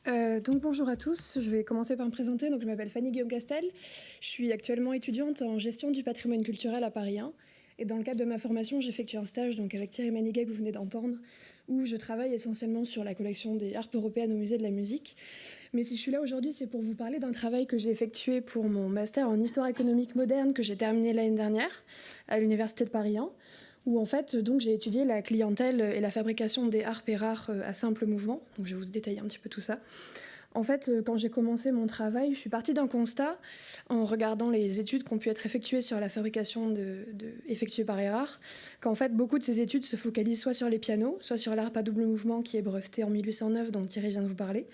Donc bonjour à tous, je vais commencer par me présenter. Donc, je m'appelle Fanny Guillaume-Castel, je suis actuellement étudiante en gestion du patrimoine culturel à Paris 1. Et dans le cadre de ma formation, j'effectue un stage donc, avec Thierry Maniguet que vous venez d'entendre, où je travaille essentiellement sur la collection des harpes européennes au musée de la musique. Mais si je suis là aujourd'hui, c'est pour vous parler d'un travail que j'ai effectué pour mon master en histoire économique moderne que j'ai terminé l'année dernière à l'université de Paris 1, où en fait donc, j'ai étudié la clientèle et la fabrication des harpes et rares à simple mouvement. Donc je vais vous détailler un petit peu tout ça. En fait, quand j'ai commencé mon travail, je suis partie d'un constat en regardant les études qui ont pu être effectuées sur la fabrication effectuée par Erard, qu'en fait, beaucoup de ces études se focalisent soit sur les pianos, soit sur l'harpe à double mouvement qui est brevetée en 1809, dont Thierry vient de vous parler.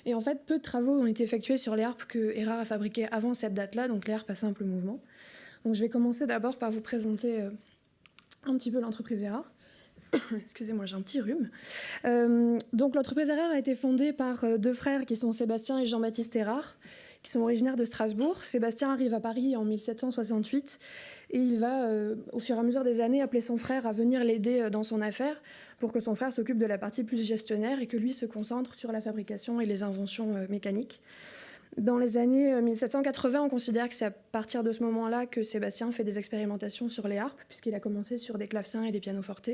Et en fait, peu de travaux ont été effectués sur les harpes que Erard a fabriquées avant cette date-là, donc les harpes à simple mouvement. Donc je vais commencer d'abord par vous présenter un petit peu l'entreprise Erard. Excusez-moi, j'ai un petit rhume. Donc l'entreprise Erard a été fondée par deux frères qui sont Sébastien et Jean-Baptiste Erard, qui sont originaires de Strasbourg. Sébastien arrive à Paris en 1768 et il va, au fur et à mesure des années, appeler son frère à venir l'aider dans son affaire pour que son frère s'occupe de la partie plus gestionnaire et que lui se concentre sur la fabrication et les inventions mécaniques. Dans les années 1780, on considère que c'est à partir de ce moment-là que Sébastien fait des expérimentations sur les harpes, puisqu'il a commencé sur des clavecins et des pianofortes.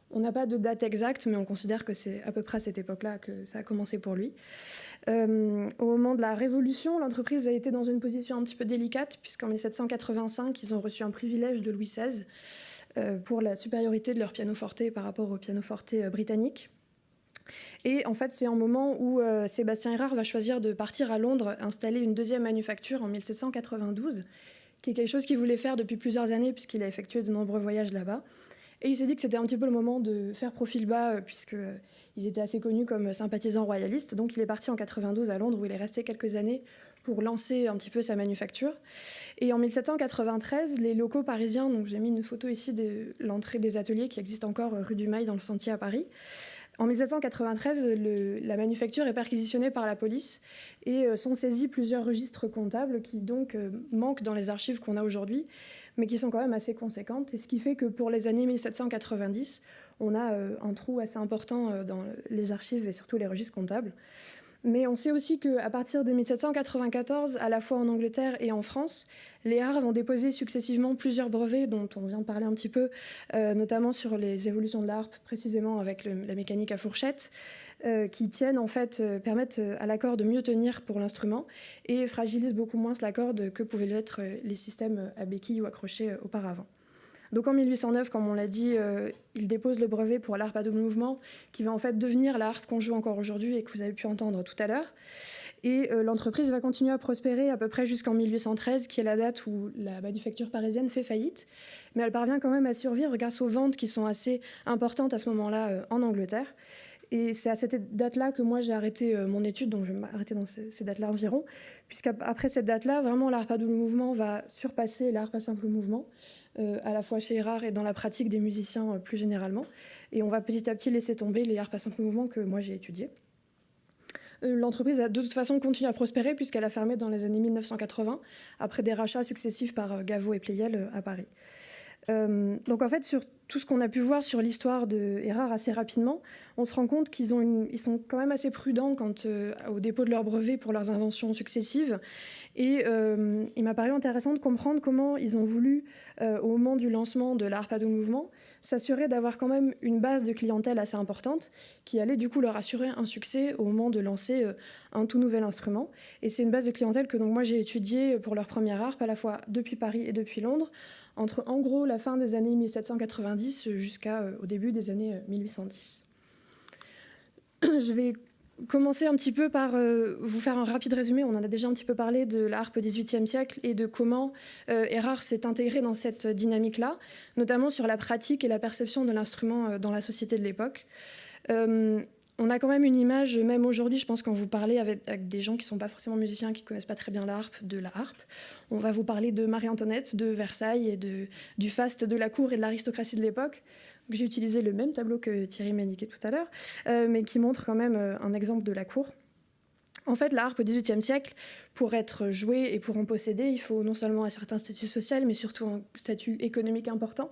On n'a pas de date exacte, mais on considère que c'est à peu près à cette époque-là que ça a commencé pour lui. Au moment de la Révolution, l'entreprise a été dans une position un petit peu délicate, puisqu'en 1785, ils ont reçu un privilège de Louis XVI pour la supériorité de leur pianoforte par rapport au pianoforte britannique. Et en fait, c'est un moment où Sébastien Erard va choisir de partir à Londres, installer une deuxième manufacture en 1792, qui est quelque chose qu'il voulait faire depuis plusieurs années, puisqu'il a effectué de nombreux voyages là-bas. Et il s'est dit que c'était un petit peu le moment de faire profil bas, puisqu'ils étaient assez connus comme sympathisants royalistes. Donc il est parti en 92 à Londres, où il est resté quelques années pour lancer un petit peu sa manufacture. Et en 1793, les locaux parisiens, donc j'ai mis une photo ici de l'entrée des ateliers qui existe encore rue du Mail dans le Sentier à Paris. En 1793, la manufacture est perquisitionnée par la police et sont saisis plusieurs registres comptables qui donc manquent dans les archives qu'on a aujourd'hui, mais qui sont quand même assez conséquentes. Et ce qui fait que pour les années 1790, on a un trou assez important dans les archives et surtout les registres comptables. Mais on sait aussi qu'à partir de 1794, à la fois en Angleterre et en France, les Erard vont déposer successivement plusieurs brevets dont on vient de parler un petit peu, notamment sur les évolutions de la harpe, précisément avec la mécanique à fourchette, qui tiennent en fait, permettent à la corde de mieux tenir pour l'instrument et fragilisent beaucoup moins la corde que pouvaient l'être les systèmes à béquilles ou accrochés auparavant. Donc en 1809, comme on l'a dit, il dépose le brevet pour l'harpe à double mouvement, qui va en fait devenir la harpe qu'on joue encore aujourd'hui et que vous avez pu entendre tout à l'heure. Et l'entreprise va continuer à prospérer à peu près jusqu'en 1813, qui est la date où la manufacture parisienne fait faillite. Mais elle parvient quand même à survivre grâce aux ventes qui sont assez importantes à ce moment-là en Angleterre. Et c'est à cette date-là que moi j'ai arrêté mon étude, donc je vais m'arrêter dans ces dates-là environ, puisqu'après cette date-là, vraiment l'harpe à double mouvement va surpasser l'harpe à simple mouvement, à la fois chez Erard et dans la pratique des musiciens plus généralement. Et on va petit à petit laisser tomber les harpes à simple mouvement que moi j'ai étudiées. L'entreprise a de toute façon continué à prospérer puisqu'elle a fermé dans les années 1980, après des rachats successifs par Gaveau et Pleyel à Paris. Donc en fait, sur tout ce qu'on a pu voir sur l'histoire de Erard assez rapidement, on se rend compte qu'ils sont quand même assez prudents quant au dépôt de leurs brevets pour leurs inventions successives. Et il m'a paru intéressant de comprendre comment ils ont voulu, au moment du lancement de la harpe à double mouvement, s'assurer d'avoir quand même une base de clientèle assez importante qui allait du coup leur assurer un succès au moment de lancer un tout nouvel instrument. Et c'est une base de clientèle que donc moi j'ai étudiée pour leur première harpe, à la fois depuis Paris et depuis Londres, entre en gros la fin des années 1790 jusqu'au début des années 1810. Je vais commencer un petit peu par vous faire un rapide résumé. On en a déjà un petit peu parlé de la harpe XVIIIe siècle et de comment Erard s'est intégré dans cette dynamique-là, notamment sur la pratique et la perception de l'instrument dans la société de l'époque. On a quand même une image, même aujourd'hui, je pense, quand vous parlez avec des gens qui ne sont pas forcément musiciens, qui ne connaissent pas très bien la harpe, de la harpe. On va vous parler de Marie-Antoinette, de Versailles et du faste de la cour et de l'aristocratie de l'époque. J'ai utilisé le même tableau que Thierry Maniguet tout à l'heure, mais qui montre quand même un exemple de la cour. En fait, la harpe au XVIIIe siècle, pour être jouée et pour en posséder, il faut non seulement un certain statut social, mais surtout un statut économique important.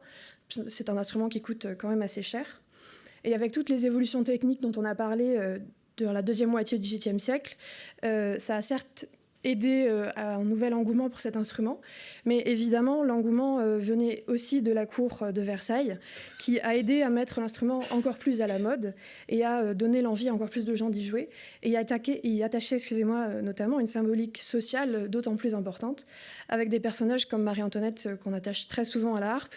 C'est un instrument qui coûte quand même assez cher. Et avec toutes les évolutions techniques dont on a parlé de la deuxième moitié du XVIIIe siècle, ça a certes aidé à un nouvel engouement pour cet instrument, mais évidemment l'engouement venait aussi de la cour de Versailles, qui a aidé à mettre l'instrument encore plus à la mode et à donner l'envie à encore plus de gens d'y jouer, et y attacher notamment une symbolique sociale d'autant plus importante, avec des personnages comme Marie-Antoinette qu'on attache très souvent à la harpe,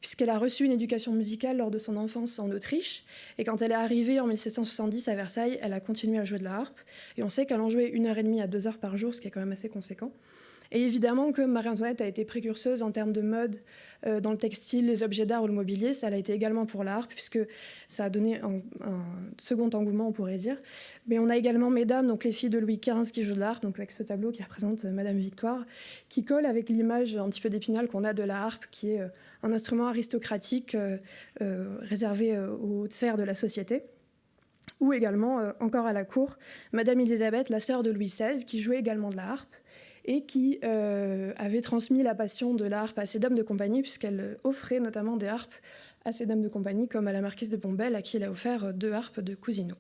puisqu'elle a reçu une éducation musicale lors de son enfance en Autriche. Et quand elle est arrivée en 1770 à Versailles, elle a continué à jouer de la harpe. Et on sait qu'elle en jouait 1h30 à 2 heures par jour, ce qui est quand même assez conséquent. Et évidemment que Marie-Antoinette a été précurseuse en termes de mode dans le textile, les objets d'art ou le mobilier. Ça l'a été également pour la harpe, puisque ça a donné un second engouement, on pourrait dire. Mais on a également Mesdames, donc les filles de Louis XV qui jouent de la harpe, donc avec ce tableau qui représente Madame Victoire, qui colle avec l'image un petit peu d'Épinal qu'on a de la harpe, qui est un instrument aristocratique réservé aux hautes sphères de la société. Ou également, encore à la cour, Madame Élisabeth, la sœur de Louis XVI, qui jouait également de la harpe et qui avait transmis la passion de la harpe à ses dames de compagnie, puisqu'elle offrait notamment des harpes à ses dames de compagnie, comme à la marquise de Pombelle, à qui elle a offert 2 harpes de Cousineau.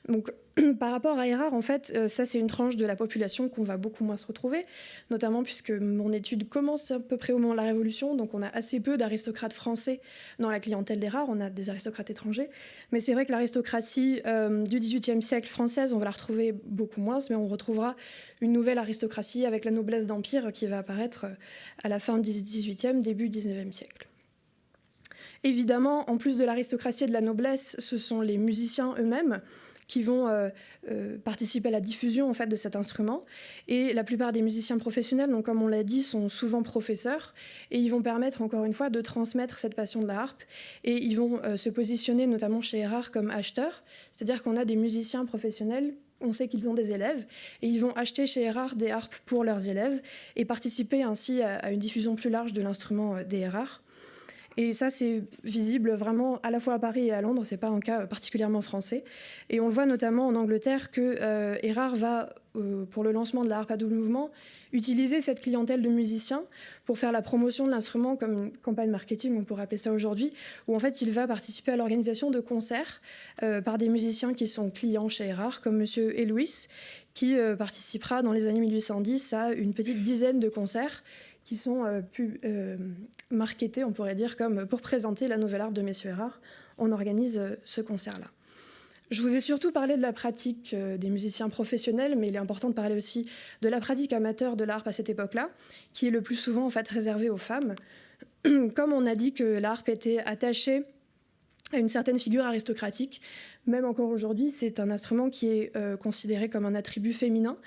Donc, par rapport à Érard, en fait, ça c'est une tranche de la population qu'on va beaucoup moins se retrouver, notamment puisque mon étude commence à peu près au moment de la Révolution, donc on a assez peu d'aristocrates français dans la clientèle d'Érard, on a des aristocrates étrangers, mais c'est vrai que l'aristocratie du XVIIIe siècle française, on va la retrouver beaucoup moins, mais on retrouvera une nouvelle aristocratie avec la noblesse d'Empire qui va apparaître à la fin du XVIIIe, début du XIXe siècle. Évidemment, en plus de l'aristocratie et de la noblesse, ce sont les musiciens eux-mêmes qui vont participer à la diffusion en fait, de cet instrument. Et la plupart des musiciens professionnels, donc, comme on l'a dit, sont souvent professeurs et ils vont permettre, encore une fois, de transmettre cette passion de la harpe. Et ils vont se positionner, notamment chez Érard, comme acheteurs. C'est-à-dire qu'on a des musiciens professionnels, on sait qu'ils ont des élèves, et ils vont acheter chez Érard des harpes pour leurs élèves et participer ainsi à une diffusion plus large de l'instrument des Érard. Et ça, c'est visible vraiment à la fois à Paris et à Londres. Ce n'est pas un cas particulièrement français. Et on le voit notamment en Angleterre que Érard va, pour le lancement de la harpe à double mouvement, utiliser cette clientèle de musiciens pour faire la promotion de l'instrument comme une campagne marketing, on pourrait appeler ça aujourd'hui, où en fait il va participer à l'organisation de concerts par des musiciens qui sont clients chez Érard, comme Monsieur Hélouis, qui participera dans les années 1810 à une petite dizaine de concerts qui sont marketés, on pourrait dire, comme pour présenter la nouvelle harpe de Messieurs Érard. On organise ce concert-là. Je vous ai surtout parlé de la pratique des musiciens professionnels, mais il est important de parler aussi de la pratique amateur de la harpe à cette époque-là, qui est le plus souvent en fait réservée aux femmes. Comme on a dit que la harpe était attachée à une certaine figure aristocratique, même encore aujourd'hui, c'est un instrument qui est considéré comme un attribut féminin.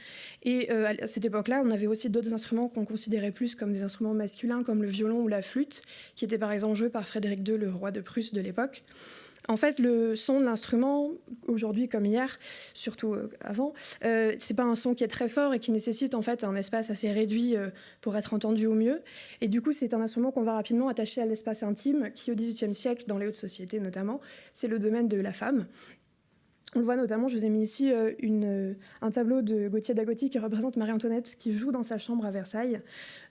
Et à cette époque-là, on avait aussi d'autres instruments qu'on considérait plus comme des instruments masculins, comme le violon ou la flûte, qui étaient par exemple joués par Frédéric II, le roi de Prusse de l'époque. En fait, le son de l'instrument, aujourd'hui comme hier, surtout avant, c'est pas un son qui est très fort et qui nécessite en fait un espace assez réduit pour être entendu au mieux. Et du coup, c'est un instrument qu'on va rapidement attacher à l'espace intime, qui au XVIIIe siècle, dans les hautes sociétés notamment, c'est le domaine de la femme. On le voit notamment, je vous ai mis ici un tableau de Gauthier d'Agoty qui représente Marie-Antoinette qui joue dans sa chambre à Versailles.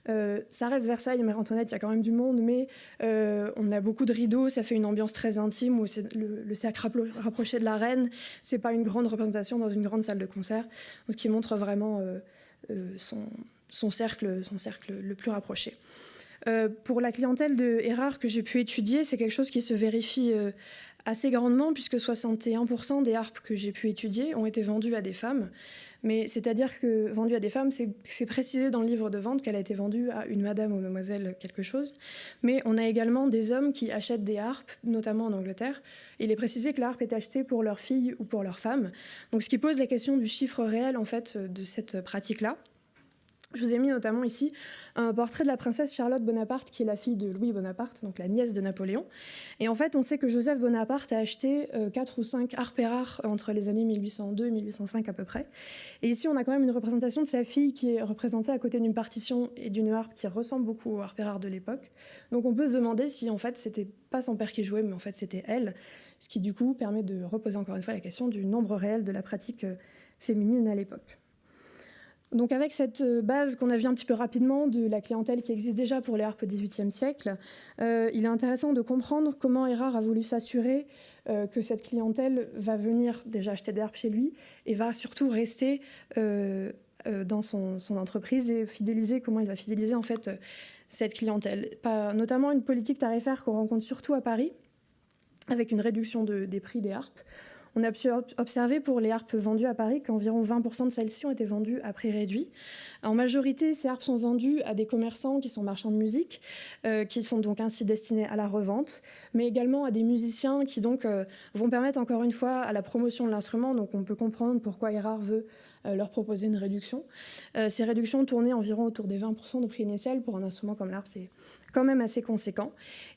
Ça reste Versailles, Marie-Antoinette, il y a quand même du monde, mais on a beaucoup de rideaux, ça fait une ambiance très intime où c'est le cercle rapproché de la reine. C'est pas une grande représentation dans une grande salle de concert, ce qui montre vraiment son cercle le plus rapproché. Pour la clientèle de Érard que j'ai pu étudier, c'est quelque chose qui se vérifie assez grandement, puisque 61% des harpes que j'ai pu étudier ont été vendues à des femmes. Mais c'est-à-dire que vendues à des femmes, c'est précisé dans le livre de vente qu'elle a été vendue à une madame ou mademoiselle quelque chose. Mais on a également des hommes qui achètent des harpes, notamment en Angleterre. Il est précisé que la harpe est achetée pour leur fille ou pour leur femme. Donc ce qui pose la question du chiffre réel en fait, de cette pratique-là. Je vous ai mis notamment ici un portrait de la princesse Charlotte Bonaparte, qui est la fille de Louis Bonaparte, donc la nièce de Napoléon. Et en fait, on sait que Joseph Bonaparte a acheté 4 ou 5 harpes Érard entre les années 1802 et 1805 à peu près. Et ici, on a quand même une représentation de sa fille qui est représentée à côté d'une partition et d'une harpe qui ressemble beaucoup aux harpes Érard de l'époque. Donc on peut se demander si en fait c'était pas son père qui jouait, mais en fait c'était elle, ce qui du coup permet de reposer encore une fois la question du nombre réel de la pratique féminine à l'époque. Donc avec cette base qu'on a vue un petit peu rapidement de la clientèle qui existe déjà pour les harpes au XVIIIe siècle, il est intéressant de comprendre comment Erard a voulu s'assurer que cette clientèle va venir déjà acheter des harpes chez lui et va surtout rester dans son entreprise et comment il va fidéliser en fait cette clientèle. Notamment une politique tarifaire qu'on rencontre surtout à Paris, avec une réduction des prix des harpes. On a pu observer pour les harpes vendues à Paris qu'environ 20% de celles-ci ont été vendues à prix réduit. En majorité, ces harpes sont vendues à des commerçants qui sont marchands de musique, qui sont donc ainsi destinés à la revente, mais également à des musiciens qui donc vont permettre encore une fois à la promotion de l'instrument. Donc on peut comprendre pourquoi Erard veut leur proposer une réduction. Ces réductions tournaient environ autour des 20% de prix initial. Pour un instrument comme l'harpe, c'est quand même assez conséquent.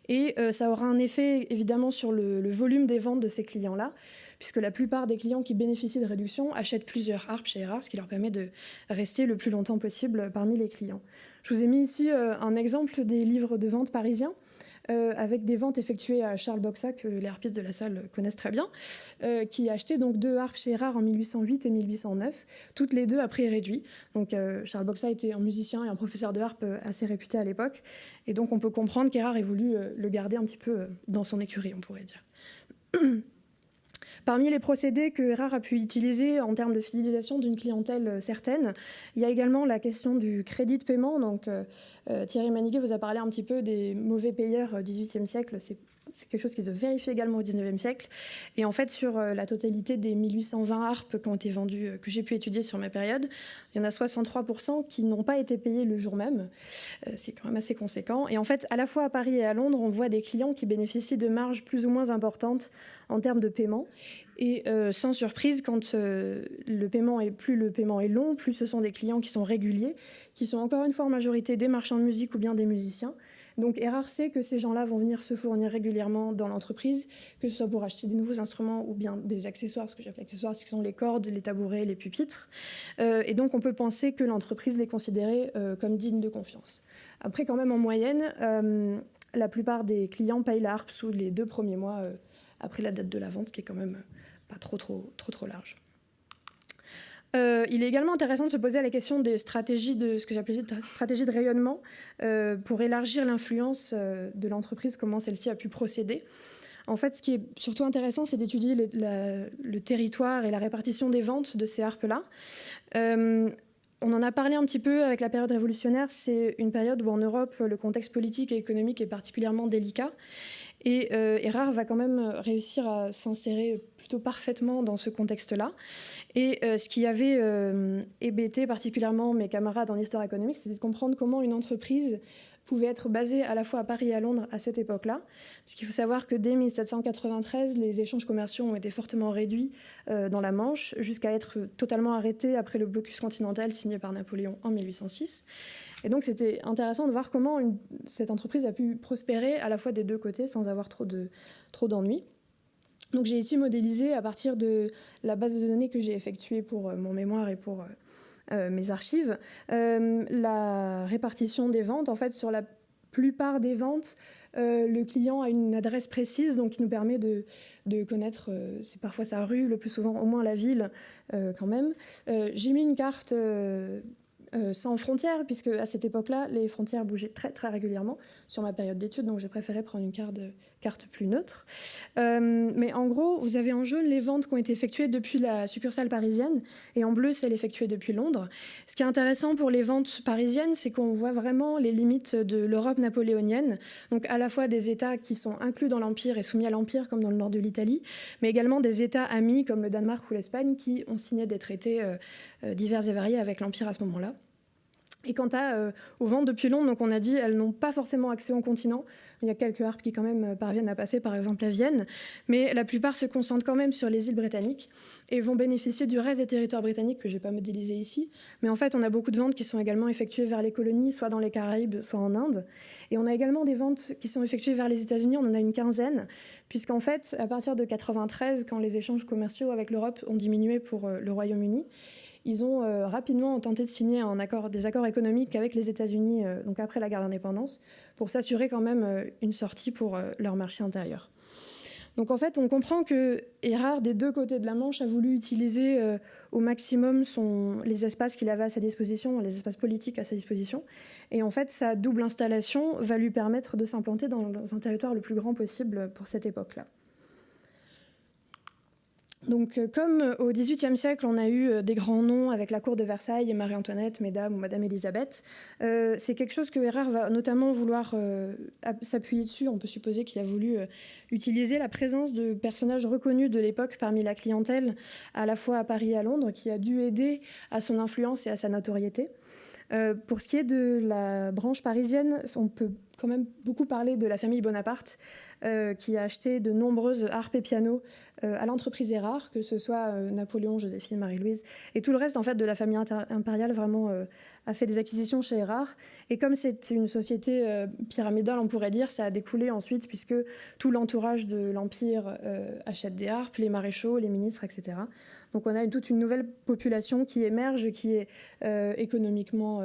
Et ça aura un effet évidemment sur le volume des ventes de ces clients-là, puisque la plupart des clients qui bénéficient de réduction achètent plusieurs harpes chez Erard, ce qui leur permet de rester le plus longtemps possible parmi les clients. Je vous ai mis ici un exemple des livres de vente parisiens, avec des ventes effectuées à Charles Boxa, que les harpistes de la salle connaissent très bien, qui achetait donc 2 harpes chez Erard en 1808 et 1809, toutes les deux à prix réduit. Donc Charles Boxa était un musicien et un professeur de harpe assez réputé à l'époque, et donc on peut comprendre qu'Erard ait voulu le garder un petit peu dans son écurie, on pourrait dire. Parmi les procédés que Erard a pu utiliser en termes de fidélisation d'une clientèle certaine, il y a également la question du crédit de paiement. Donc, Thierry Maniguet vous a parlé un petit peu des mauvais payeurs du XVIIIe siècle. C'est quelque chose qui se vérifie également au XIXe siècle. Et en fait, sur la totalité des 1820 harpes qui ont été vendues, que j'ai pu étudier sur ma période, il y en a 63% qui n'ont pas été payés le jour même. C'est quand même assez conséquent. Et en fait, à la fois à Paris et à Londres, on voit des clients qui bénéficient de marges plus ou moins importantes en termes de paiement. Et sans surprise, quand le paiement est long, plus ce sont des clients qui sont réguliers, qui sont encore une fois en majorité des marchands de musique ou bien des musiciens. Donc Erard sait que ces gens-là vont venir se fournir régulièrement dans l'entreprise, que ce soit pour acheter des nouveaux instruments ou bien des accessoires, ce que j'appelle accessoires, ce qui sont les cordes, les tabourets, les pupitres. Et donc on peut penser que l'entreprise les considérait comme dignes de confiance. Après, quand même, en moyenne, la plupart des clients payent la harpe sous les 2 premiers mois après la date de la vente, qui est quand même pas trop large. Il est également intéressant de se poser la question des stratégies ce que j'appelais stratégies de rayonnement pour élargir l'influence de l'entreprise, comment celle-ci a pu procéder. En fait, ce qui est surtout intéressant, c'est d'étudier le territoire et la répartition des ventes de ces harpes-là. On en a parlé un petit peu avec la période révolutionnaire. C'est une période où en Europe, le contexte politique et économique est particulièrement délicat. Et Erard va quand même réussir à s'insérer plutôt parfaitement dans ce contexte-là. Et ce qui avait hébété particulièrement mes camarades en histoire économique, c'était de comprendre comment une entreprise pouvait être basée à la fois à Paris et à Londres à cette époque-là. Parce qu'il faut savoir que dès 1793, les échanges commerciaux ont été fortement réduits dans la Manche, jusqu'à être totalement arrêtés après le blocus continental signé par Napoléon en 1806. Et donc, c'était intéressant de voir comment cette entreprise a pu prospérer à la fois des deux côtés sans avoir trop d'ennuis. Donc, j'ai ici modélisé à partir de la base de données que j'ai effectuée pour mon mémoire et pour mes archives, la répartition des ventes. En fait, sur la plupart des ventes, le client a une adresse précise, donc qui nous permet de connaître, c'est parfois sa rue, le plus souvent au moins la ville quand même. J'ai mis une carte sans frontières, puisque à cette époque-là, les frontières bougeaient très très régulièrement sur ma période d'études, donc j'ai préféré prendre une carte plus neutre. Mais en gros, vous avez en jaune les ventes qui ont été effectuées depuis la succursale parisienne, et en bleu, celles effectuées depuis Londres. Ce qui est intéressant pour les ventes parisiennes, c'est qu'on voit vraiment les limites de l'Europe napoléonienne, donc à la fois des États qui sont inclus dans l'Empire et soumis à l'Empire, comme dans le nord de l'Italie, mais également des États amis, comme le Danemark ou l'Espagne, qui ont signé des traités divers et variés avec l'Empire à ce moment-là. Et quant aux ventes depuis Londres, donc on a dit elles n'ont pas forcément accès au continent. Il y a quelques harpes qui quand même parviennent à passer, par exemple à Vienne, mais la plupart se concentrent quand même sur les îles britanniques et vont bénéficier du reste des territoires britanniques que je n'ai pas modélisé ici. Mais en fait, on a beaucoup de ventes qui sont également effectuées vers les colonies, soit dans les Caraïbes, soit en Inde. Et on a également des ventes qui sont effectuées vers les États-Unis, on en a une quinzaine, puisqu'en fait, à partir de 1993, quand les échanges commerciaux avec l'Europe ont diminué pour le Royaume-Uni, ils ont rapidement tenté de signer des accords économiques avec les États-Unis, donc après la guerre d'indépendance, pour s'assurer quand même une sortie pour leur marché intérieur. Donc en fait, on comprend que Erard, des deux côtés de la Manche, a voulu utiliser au maximum les espaces qu'il avait à sa disposition, les espaces politiques à sa disposition. Et en fait, sa double installation va lui permettre de s'implanter dans un territoire le plus grand possible pour cette époque-là. Donc, comme au XVIIIe siècle, on a eu des grands noms avec la cour de Versailles et Marie-Antoinette, Mesdames ou Madame Élisabeth, c'est quelque chose que Erard va notamment vouloir s'appuyer dessus. On peut supposer qu'il a voulu utiliser la présence de personnages reconnus de l'époque parmi la clientèle, à la fois à Paris et à Londres, qui a dû aider à son influence et à sa notoriété. Pour ce qui est de la branche parisienne, on peut quand même beaucoup parler de la famille Bonaparte, qui a acheté de nombreuses harpes et pianos à l'entreprise Erard, que ce soit Napoléon, Joséphine, Marie-Louise, et tout le reste en fait, de la famille impériale vraiment a fait des acquisitions chez Erard. Et comme c'est une société pyramidale, on pourrait dire, ça a découlé ensuite, puisque tout l'entourage de l'Empire achète des harpes, les maréchaux, les ministres, etc. Donc on a toute une nouvelle population qui émerge, qui est économiquement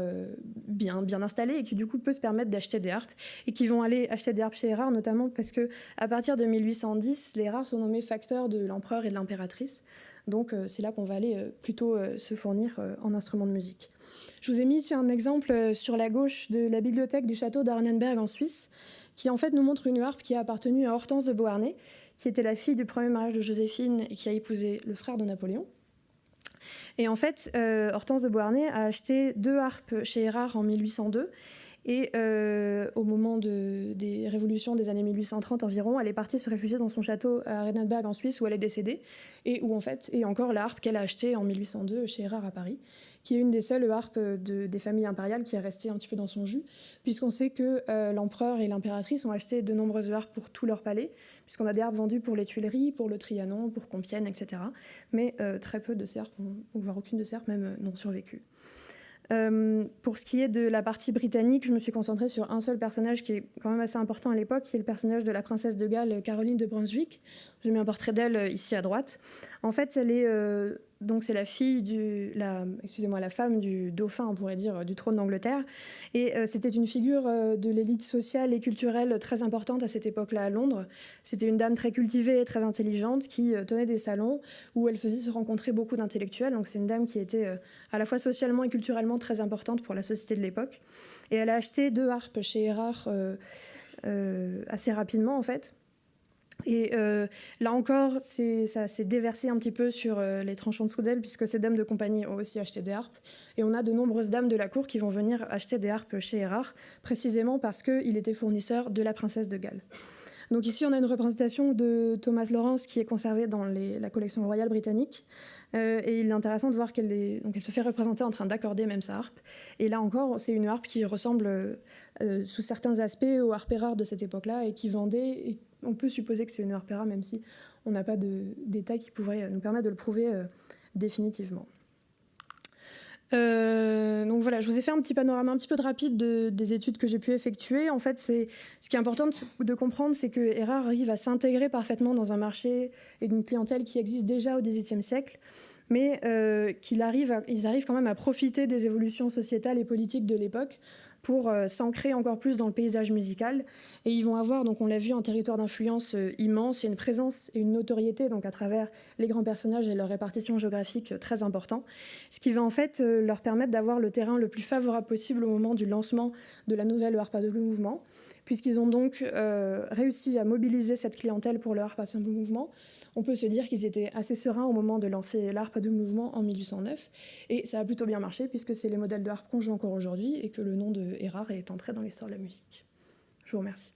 bien installée et qui du coup peut se permettre d'acheter des harpes et qui vont aller acheter des harpes chez Erard, notamment parce que à partir de 1810, les Erard sont nommés facteurs de l'empereur et de l'impératrice. Donc c'est là qu'on va aller plutôt se fournir en instruments de musique. Je vous ai mis ici un exemple sur la gauche de la bibliothèque du château d'Arnenberg en Suisse, qui en fait nous montre une harpe qui a appartenu à Hortense de Beauharnais, qui était la fille du premier mariage de Joséphine et qui a épousé le frère de Napoléon. Et en fait, Hortense de Beauharnais a acheté 2 harpes chez Erard en 1802. Et au moment des révolutions des années 1830 environ, elle est partie se réfugier dans son château à Arnenberg en Suisse, où elle est décédée, et où en fait est encore la harpe qu'elle a achetée en 1802 chez Erard à Paris, qui est une des seules harpes des familles impériales qui est restée un petit peu dans son jus, puisqu'on sait que l'empereur et l'impératrice ont acheté de nombreuses harpes pour tout leur palais, puisqu'on a des harpes vendues pour les Tuileries, pour le Trianon, pour Compiègne, etc. Mais très peu de ces harpes, voire aucune de ces harpes même, n'ont survécu. Pour ce qui est de la partie britannique, je me suis concentrée sur un seul personnage qui est quand même assez important à l'époque, qui est le personnage de la princesse de Galles, Caroline de Brunswick. J'ai mis un portrait d'elle ici à droite. En fait, elle est donc c'est la fille la femme du dauphin, on pourrait dire, du trône d'Angleterre. Et c'était une figure de l'élite sociale et culturelle très importante à cette époque-là à Londres. C'était une dame très cultivée et très intelligente qui tenait des salons où elle faisait se rencontrer beaucoup d'intellectuels. Donc c'est une dame qui était à la fois socialement et culturellement très importante pour la société de l'époque. Et elle a acheté 2 harpes chez Erard assez rapidement en fait. Et là encore, ça s'est déversé un petit peu sur les tranchants de Soudel, puisque ces dames de compagnie ont aussi acheté des harpes. Et on a de nombreuses dames de la cour qui vont venir acheter des harpes chez Erard, précisément parce qu'il était fournisseur de la princesse de Galles. Donc ici, on a une représentation de Thomas Lawrence qui est conservée dans la collection royale britannique. Et il est intéressant de voir qu'elle se fait représenter en train d'accorder même sa harpe. Et là encore, c'est une harpe qui ressemble sous certains aspects aux harpes Erard de cette époque-là et qui vendait. Et on peut supposer que c'est une harpe Erard, même si on n'a pas de détails qui pourraient nous permettre de le prouver définitivement. Donc voilà, je vous ai fait un petit panorama un petit peu rapide des études que j'ai pu effectuer. En fait, ce qui est important de comprendre, c'est que Erard arrive à s'intégrer parfaitement dans un marché et une clientèle qui existe déjà au XVIIIe siècle, mais ils arrivent quand même à profiter des évolutions sociétales et politiques de l'époque pour s'ancrer encore plus dans le paysage musical. Et ils vont avoir, donc on l'a vu, un territoire d'influence immense et une présence et une notoriété donc à travers les grands personnages et leur répartition géographique très important, ce qui va en fait leur permettre d'avoir le terrain le plus favorable possible au moment du lancement de la nouvelle harpe à double mouvement, puisqu'ils ont donc réussi à mobiliser cette clientèle pour le harpe à simple mouvement. On peut se dire qu'ils étaient assez sereins au moment de lancer l'harpe à double mouvement en 1809, et ça a plutôt bien marché puisque c'est les modèles de harpe qu'on joue encore aujourd'hui et que le nom de Erard est entré dans l'histoire de la musique. Je vous remercie.